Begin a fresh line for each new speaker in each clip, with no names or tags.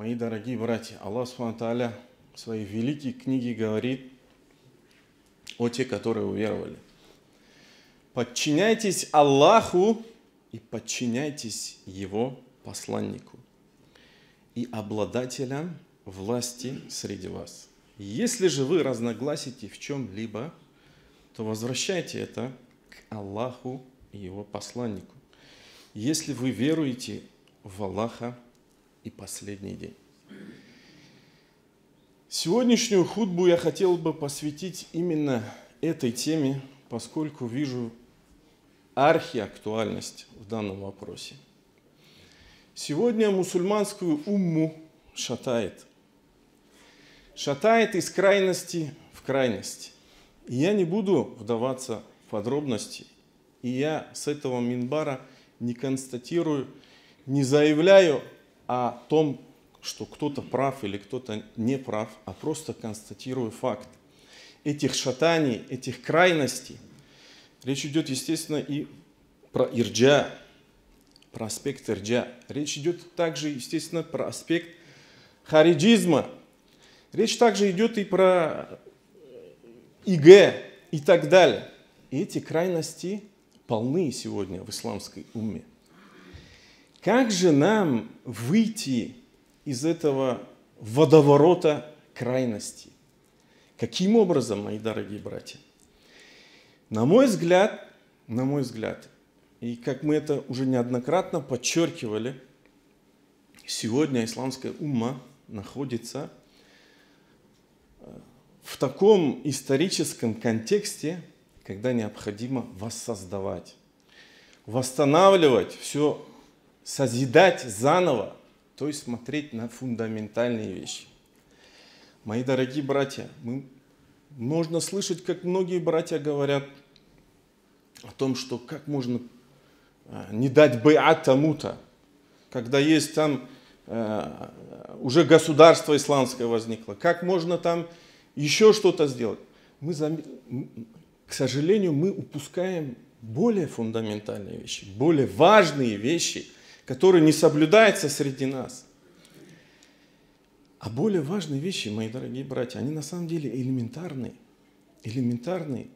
Мои дорогие братья, Аллах Субхану Тааля в своей великой книге говорит о тех, которые уверовали. Подчиняйтесь Аллаху и подчиняйтесь Его посланнику и обладателям власти среди вас. Если же вы разногласите в чем-либо, то возвращайте это к Аллаху и Его посланнику, если вы веруете в Аллаха и последний день. Сегодняшнюю хутбу я хотел бы посвятить именно этой теме, поскольку вижу архиактуальность в данном вопросе. Сегодня мусульманскую умму шатает. Шатает из крайности в крайность. И я не буду вдаваться в подробности. И я с этого минбара не констатирую, не заявляю о том, что кто-то прав или кто-то не прав, а просто констатирую факт этих шатаний, этих крайностей. Речь идет, естественно, и про ирджа, про аспект ирджа. Речь идет также, естественно, про аспект хариджизма. Речь также идет и про ИГ и так далее. И эти крайности полны сегодня в исламской умме. Как же нам выйти из этого водоворота крайностей? Каким образом, мои дорогие братья? На мой взгляд, и как мы это уже неоднократно подчеркивали, сегодня исламская умма находится в таком историческом контексте, когда необходимо воссоздавать, восстанавливать все, созидать заново, то есть смотреть на фундаментальные вещи. Мои дорогие братья, можно слышать, как многие братья говорят о том, что как можно не дать байат тому-то, когда есть там уже государство исламское возникло, как можно там еще что-то сделать. К сожалению, мы упускаем более фундаментальные вещи, более важные вещи, которые не соблюдаются среди нас. А более важные вещи, мои дорогие братья, они на самом деле элементарные. Элементарные.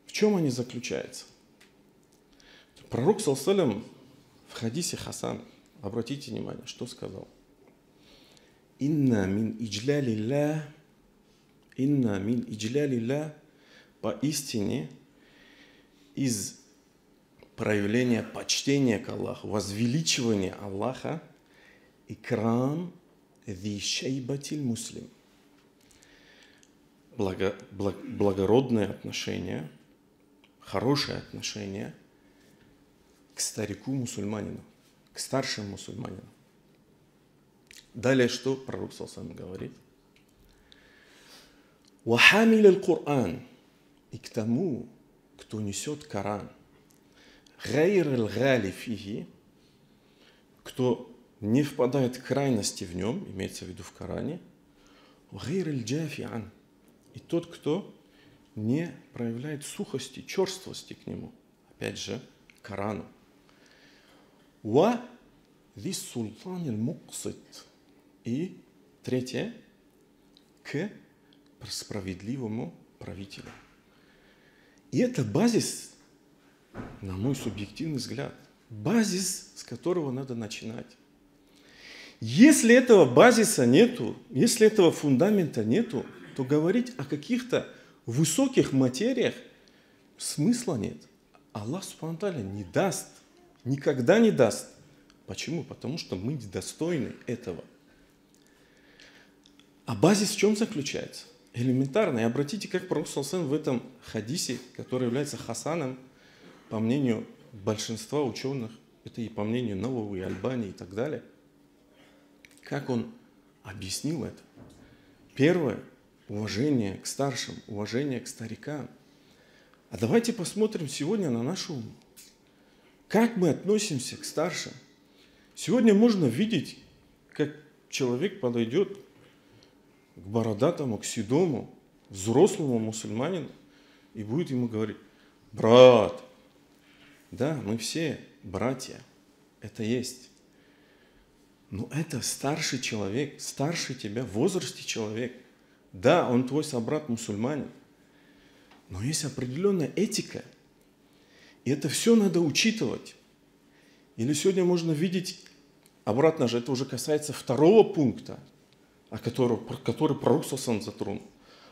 В чем они заключаются? Пророк саллаллаху алейхи ва саллям в хадисе Хасан, обратите внимание, что сказал. Инна мин иджлялилля, поистине из проявления почтения к Аллаху, возвеличивания Аллаха, икрам зи шайбатиль муслим. Благородное отношение, хорошее отношение к старику-мусульманину, к старшему мусульманину. Далее что пророк саллаллаху алейхи ва саллям говорит? «Вахамиль аль-Кур'ан» и к тому, кто несет Коран, «Гайр аль-гали фихи», кто не впадает в крайности в нем, имеется в виду в Коране, «Гайр аль-джафи ан», и тот, кто не проявляет сухости, черствости к нему, опять же, к Корану. «Ва зи султан аль-муксит», и третье, к справедливому правителю. И это базис, на мой субъективный взгляд, базис, с которого надо начинать. Если этого базиса нету, если этого фундамента нету, то говорить о каких-то высоких материях смысла нет. Аллах Субхану Тааля не даст, никогда не даст. Почему? Потому что мы недостойны этого. А базис в чем заключается? Элементарно. И обратите, как пророк саллаллаху алейхи ва саллям в этом хадисе, который является хасаном, по мнению большинства ученых, это и по мнению Навави, Альбани и так далее, как он объяснил это. Первое – уважение к старшим, уважение к старикам. А давайте посмотрим сегодня на нашу уму. Как мы относимся к старшим? Сегодня можно видеть, как человек подойдет к бородатому, к седому, взрослому мусульманину и будет ему говорить: брат, да, мы все братья, это есть. Но это старший человек, старше тебя в возрасте человек. Да, он твой собрат-мусульманин. Но есть определенная этика. И это все надо учитывать. Или сегодня можно видеть, обратно же, это уже касается второго пункта, который пророк сам затронул.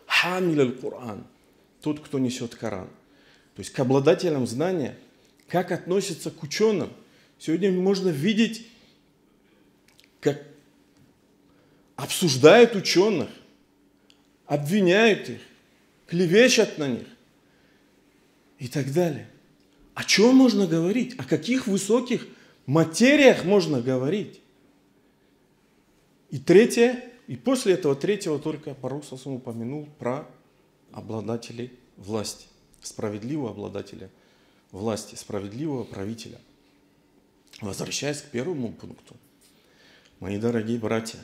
Хамиль аль-Кур'ан. Тот, кто несет Коран. То есть к обладателям знания, как относятся к ученым. Сегодня можно видеть, как обсуждают ученых, обвиняют их, клевещут на них и так далее. О чем можно говорить? О каких высоких материях можно говорить? И третье, и после этого третьего только пророк упомянул про обладателей власти, справедливого обладателя власти, справедливого правителя. Возвращаясь к первому пункту, мои дорогие братья,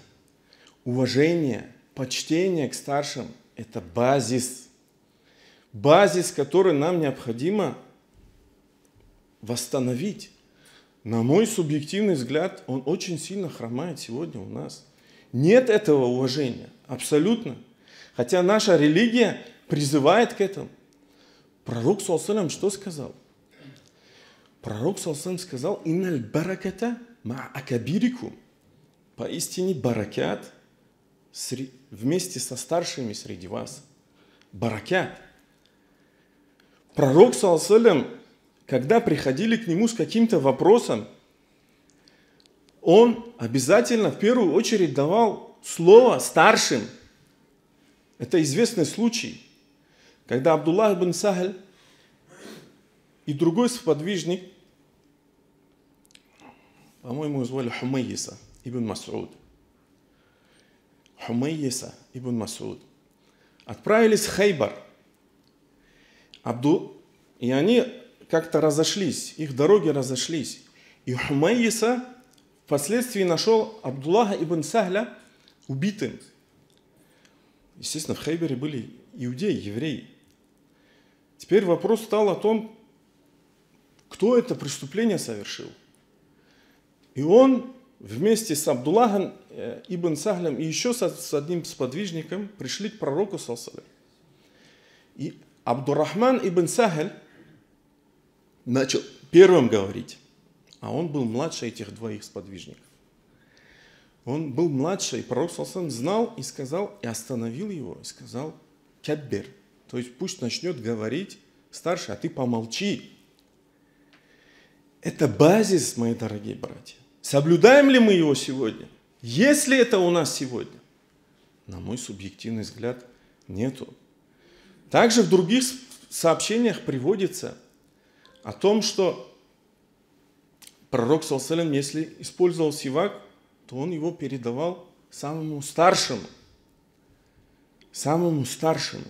уважение, почтение к старшим – это базис. Базис, который нам необходимо восстановить. На мой субъективный взгляд, он очень сильно хромает сегодня у нас. Нет этого уважения, абсолютно. Хотя наша религия призывает к этому. Пророк ﷺ что сказал? Пророк ﷺ сказал: «Инналь бараката ма акабирикум». Поистине баракят вместе со старшими среди вас. Баракят. Пророк ﷺ, когда приходили к нему с каким-то вопросом, он обязательно в первую очередь давал слово старшим. Это известный случай, когда Абдуллах ибн Сахль и другой сподвижник, по-моему, звали Хумайиса ибн Мас'уд. Хумайиса ибн Мас'уд. Отправились в Хайбар. И они как-то разошлись, их дороги разошлись. И Хумайиса впоследствии нашел Абдуллаха ибн Сахля убитым. Естественно, в Хайбаре были иудеи, евреи. Теперь вопрос стал о том, кто это преступление совершил. И он вместе с Абдуллахом ибн Сахлем и еще с одним сподвижником пришли к пророку ﷺ. И Абдуррахман ибн Сахль начал первым говорить, а он был младше этих двоих сподвижников. Он был младше, и пророк ﷺ знал и сказал, и остановил его, и сказал: «Каббир», то есть пусть начнет говорить старший, а ты помолчи. Это базис, мои дорогие братья. Соблюдаем ли мы его сегодня? Есть ли это у нас сегодня? На мой субъективный взгляд, нету. Также в других сообщениях приводится о том, что пророк ﷺ, если использовал сивак, то он его передавал самому старшему. Самому старшему.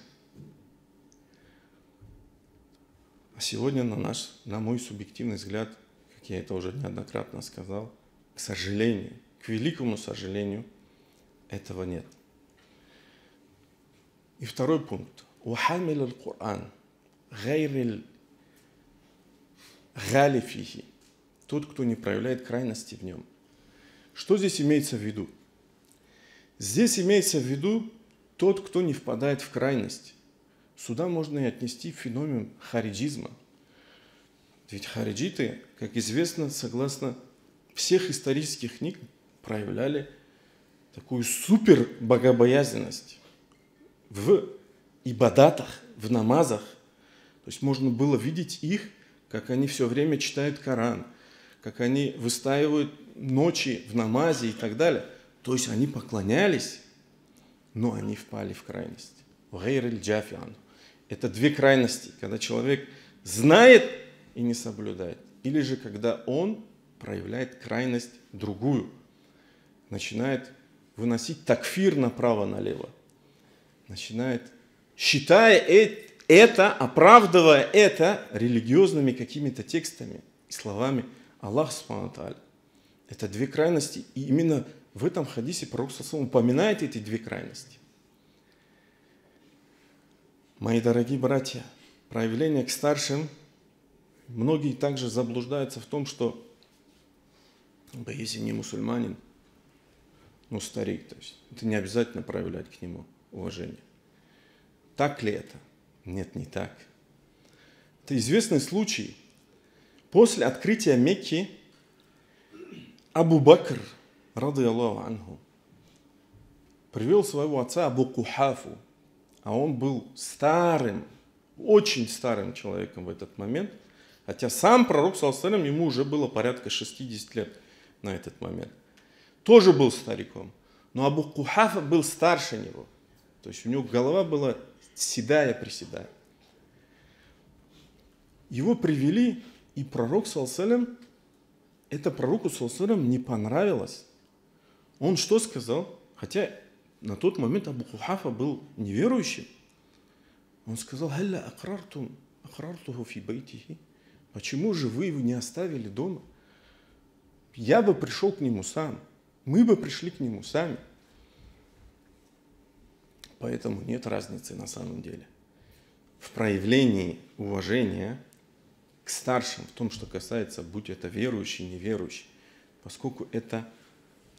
А сегодня, на мой субъективный взгляд, как я это уже неоднократно сказал, к сожалению, к великому сожалению, этого нет. И второй пункт. «Ухамил аль-Кур'ан гайрил галифихи». Тот, кто не проявляет крайности в нем. Что здесь имеется в виду? Здесь имеется в виду тот, кто не впадает в крайность. Сюда можно и отнести феномен хариджизма. Ведь хариджиты, как известно, согласно всех исторических книг, проявляли такую супер богобоязненность в ибадатах, в намазах. То есть можно было видеть их, как они все время читают Коран, как они выстаивают ночи в намазе и так далее. То есть они поклонялись, но они впали в крайность. Это две крайности, когда человек знает и не соблюдает. Или же когда он проявляет крайность другую, начинает выносить такфир направо-налево, начинает, считая это, оправдывая это религиозными какими-то текстами и словами Аллах Субхану ва Тааля. Это две крайности, и именно в этом хадисе пророк упоминает эти две крайности. Мои дорогие братья, проявление к старшим, многие также заблуждаются в том, что если не мусульманин, Ну, старик, то есть. Это не обязательно проявлять к нему уважение. Так ли это? Нет, не так. Это известный случай. После открытия Мекки Абу Бакр, рады Аллаху анху, привел своего отца Абу Кухафу, а он был старым, очень старым человеком в этот момент, хотя сам пророк, саллаллаху алейхи ва саллям, ему уже было порядка 60 лет на этот момент. Тоже был стариком, но Абу Кухафа был старше него, то есть у него голова была седая-приседая. Его привели, и пророк, саллаллаху алейхи ва саллям, это пророку, саллаллаху алейхи ва саллям, не понравилось. Он что сказал? Хотя на тот момент Абу Кухафа был неверующим. Он сказал: «Халля акрартуху фи байтихи». Почему же вы его не оставили дома? Я бы пришел к нему сам. Мы бы пришли к нему сами. Поэтому нет разницы на самом деле в проявлении уважения к старшим, в том, что касается, будь это верующий, неверующий, поскольку это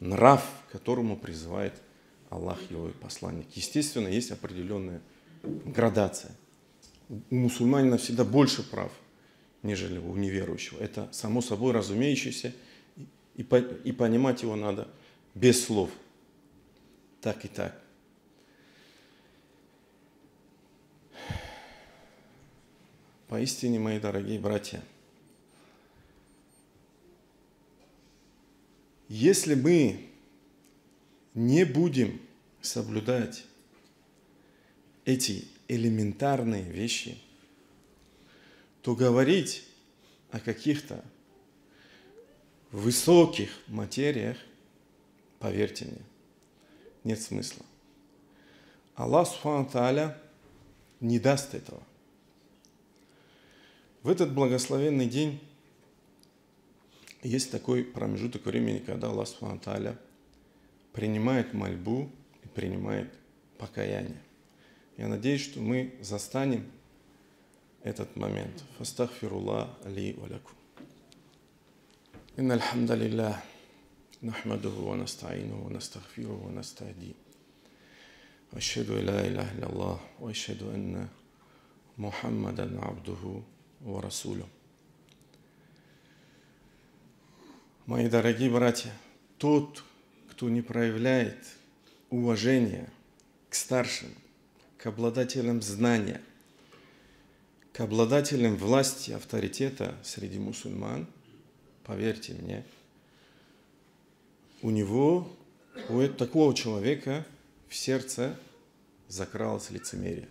нрав, к которому призывает Аллах, его посланник. Естественно, есть определенная градация. У мусульманина всегда больше прав, нежели у неверующего. Это само собой разумеющееся, и понимать его надо без слов. Так и так. Поистине, мои дорогие братья, если мы не будем соблюдать эти элементарные вещи, то говорить о каких-то высоких материях, поверьте мне, нет смысла. Аллах Субхану ва Тааля не даст этого. В этот благословенный день есть такой промежуток времени, когда Аллах Субхану ва Тааля принимает мольбу и принимает покаяние. Я надеюсь, что мы застанем этот момент. Фастагфируллах ли ва лакум. Инналь хамдалиллах, нахмадуху ва настаинуху ва настагфируху ва настахди. Ва ашхаду ла илляхаилляллах ва ашхаду анна Мухаммадан абдуху ва расулюху. Мои дорогие братья, тот, кто не проявляет уважения к старшим, к обладателям знания, к обладателям власти, авторитета среди мусульман, поверьте мне, у такого человека в сердце закралось лицемерие.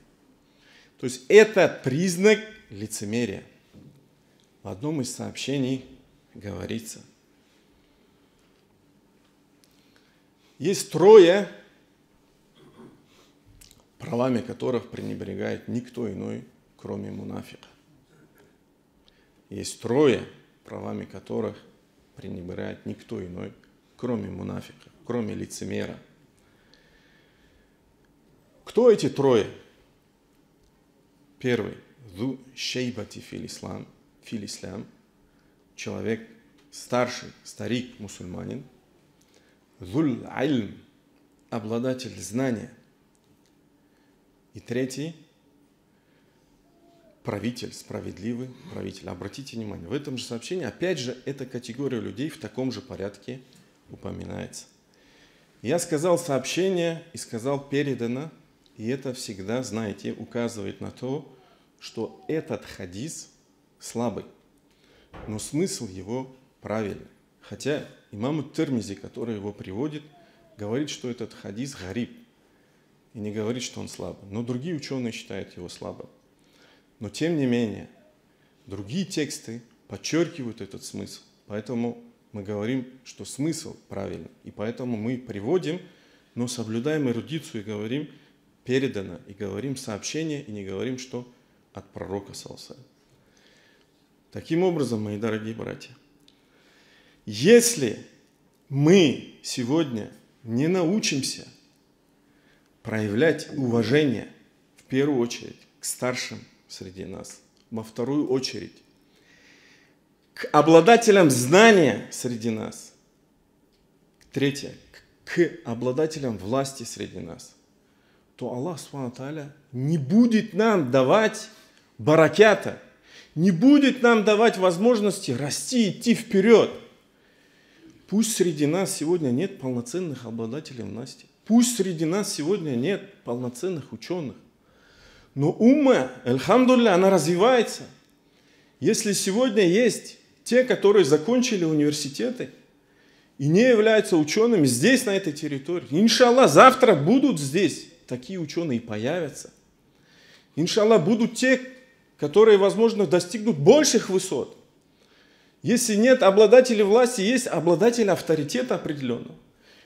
То есть это признак лицемерия. В одном из сообщений говорится: есть трое, правами которых пренебрегает никто иной, кроме мунафика. Есть трое, правами которых пренебрегает никто иной, кроме мунафика, кроме лицемера. Кто эти трое? Первый. Зу шейбати фил ислам. Человек старший, старик, мусульманин. Зуль айлм. Обладатель знания. И третий. Правитель, справедливый правитель. Обратите внимание, в этом же сообщении, опять же, эта категория людей в таком же порядке упоминается. Я сказал сообщение и сказал передано, и это всегда, знаете, указывает на то, что этот хадис слабый, но смысл его правильный. Хотя имам Тирмизи, который его приводит, говорит, что этот хадис гариб, и не говорит, что он слабый. Но другие ученые считают его слабым. Но тем не менее, другие тексты подчеркивают этот смысл. Поэтому мы говорим, что смысл правильный. И поэтому мы приводим, но соблюдаем эрудицию и говорим передано, и говорим сообщение, и не говорим, что от пророка саллаллаху алейхи ва саллям. Таким образом, мои дорогие братья, если мы сегодня не научимся проявлять уважение, в первую очередь, к старшим среди нас, во вторую очередь, к обладателям знания среди нас, третье, к обладателям власти среди нас, то Аллах Субхану Тааля не будет нам давать баракята, не будет нам давать возможности расти, идти вперед. Пусть среди нас сегодня нет полноценных обладателей власти, пусть среди нас сегодня нет полноценных ученых, но умма, альхамдулилля, она развивается. Если сегодня есть те, которые закончили университеты и не являются учеными здесь, на этой территории, иншаллах, завтра будут здесь такие ученые и появятся. Иншаллах, будут те, которые, возможно, достигнут больших высот. Если нет обладателей власти, есть обладатель авторитета определенного,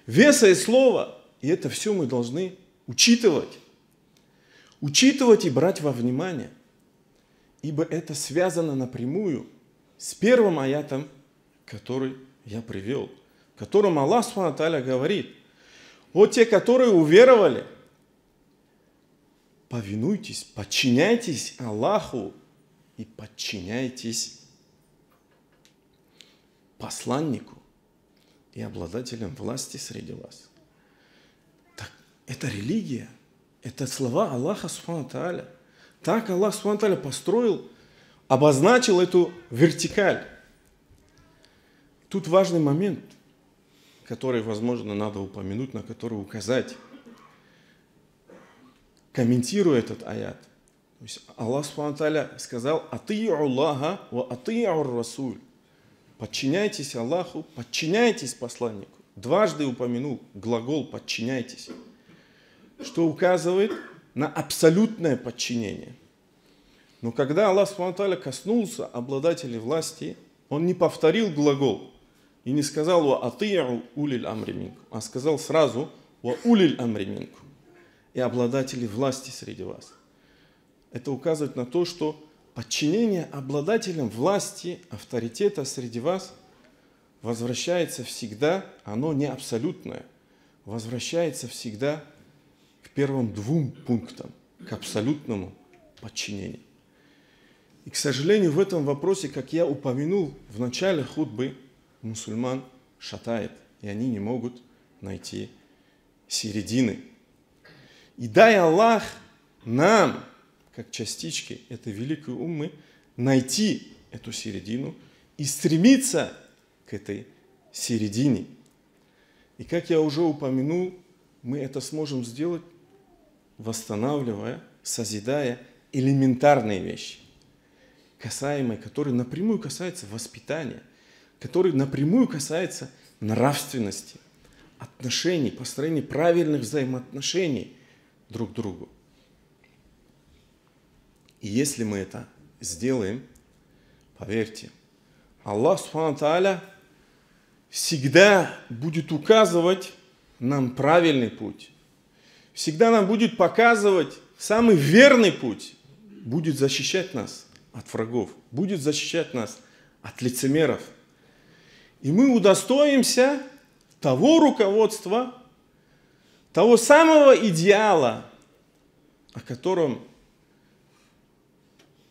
веса и слова. И это все мы должны учитывать. Учитывать и брать во внимание. Ибо это связано напрямую с первым аятом, который я привел, в котором Аллах Субхану Тааля говорит: «О те, которые уверовали, повинуйтесь, подчиняйтесь Аллаху и подчиняйтесь посланнику и обладателям власти среди вас». Так, это религия, это слова Аллаха Субхану Тааля. Так Аллах Субхану Тааля построил, обозначил эту вертикаль. Тут важный момент, который, возможно, надо упомянуть, на который указать, комментируя этот аят. То есть Аллах Субхану Тааля сказал: «Ати'у Аллаха ва ати'у Расуль». Подчиняйтесь Аллаху, подчиняйтесь посланнику. Дважды упомянул глагол «подчиняйтесь», что указывает на абсолютное подчинение. Но когда Аллах Субхану Тааля коснулся обладателей власти, Он не повторил глагол и не сказал «ва ати'у улиль амри минкум», а сказал сразу «ва улиль амри минкум» и обладатели власти среди вас. Это указывает на то, что подчинение обладателям власти, авторитета среди вас возвращается всегда, оно не абсолютное, возвращается всегда к первым двум пунктам, к абсолютному подчинению. И, к сожалению, в этом вопросе, как я упомянул в начале хутбы, мусульман шатает, и они не могут найти середины. И дай Аллах нам, как частички этой великой уммы, найти эту середину и стремиться к этой середине. И как я уже упомянул, мы это сможем сделать, восстанавливая, созидая элементарные вещи, касаемые, которые напрямую касаются воспитания, которые напрямую касаются нравственности, отношений, построения правильных взаимоотношений друг к другу. И если мы это сделаем, поверьте, Аллах Субхану Тааля всегда будет указывать нам правильный путь, всегда нам будет показывать самый верный путь, будет защищать нас от врагов, будет защищать нас от лицемеров. И мы удостоимся того руководства, того самого идеала, о котором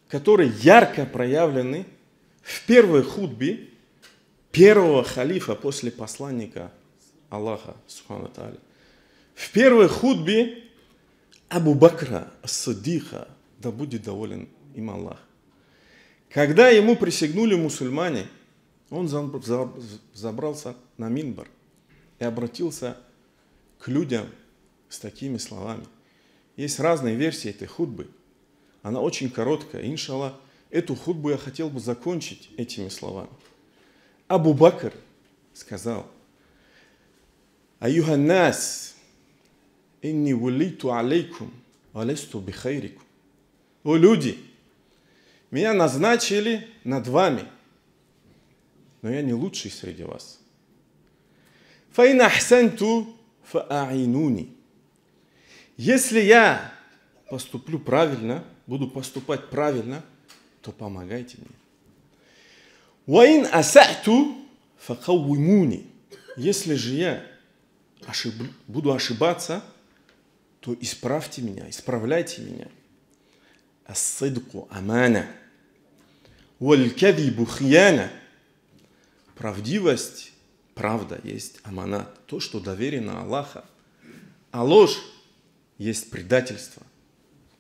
которые ярко проявлены в первой хутбе первого халифа после посланника Аллаха Субхану Тааля. В первой хутбе Абу Бакра ас-Сиддиха, да будет доволен им Аллах. Когда ему присягнули мусульмане, он забрался на минбар и обратился к людям с такими словами. Есть разные версии этой хутбы. Она очень короткая. Иншаллах, эту хутбу я хотел бы закончить этими словами. Абу Бакр сказал: «Аюхан нас, инни вулиту алейкум, алесту бихайрикум». О люди, меня назначили над вами, но я не лучший среди вас. Фаин ахсанту фааинуни. Если я поступлю правильно, буду поступать правильно, то помогайте мне. Ваин асату факауимуни. Если же я буду ошибаться, то исправьте меня, исправляйте меня. Ас-сидку амана. Валь-кадибу хияна. Правдивость, правда, есть аманат, то, что доверено Аллаху. А ложь есть предательство.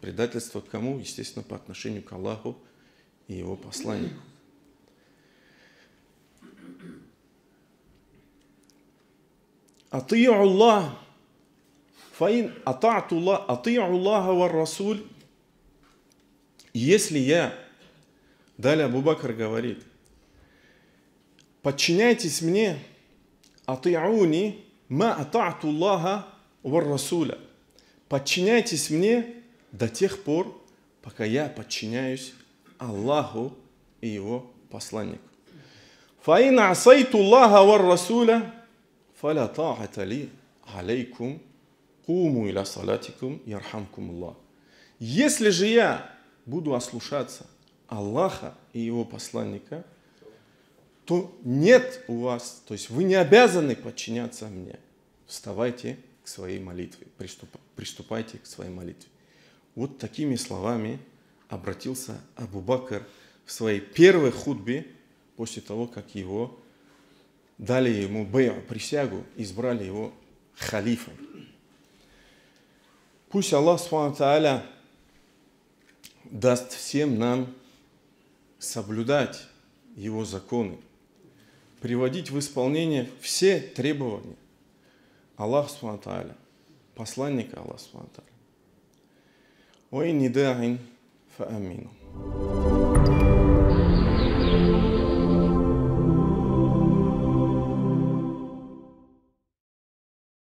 Предательство к кому? Естественно, по отношению к Аллаху и Его посланнику. Ати'у Аллах, фаин ата'ту Аллаха ва Расуль. Если я, далее Абу Бакр говорит, подчиняйтесь мне, ати'уни ма ата'ту Аллаха ва Расуля. Подчиняйтесь мне до тех пор, пока я подчиняюсь Аллаху и Его посланнику. Фаин асайту Аллаха ва Расуля, фаля та'ата ли алейкум, куму иля салатикум, ярхамкум Аллах. Если же я буду ослушаться Аллаха и Его посланника, то нет у вас, то есть вы не обязаны подчиняться мне. Вставайте к своей молитве, приступайте к своей молитве. Вот такими словами обратился Абу Бакр в своей первой хутбе, после того, как его дали ему бей'у, присягу, избрали его халифом. Пусть Аллах Субхану ва Тааля даст всем нам соблюдать Его законы, приводить в исполнение все требования Аллаха Субхану ва Тааля, посланника Аллаха Субхану ва Тааля. Ва инни да'ин фа амину.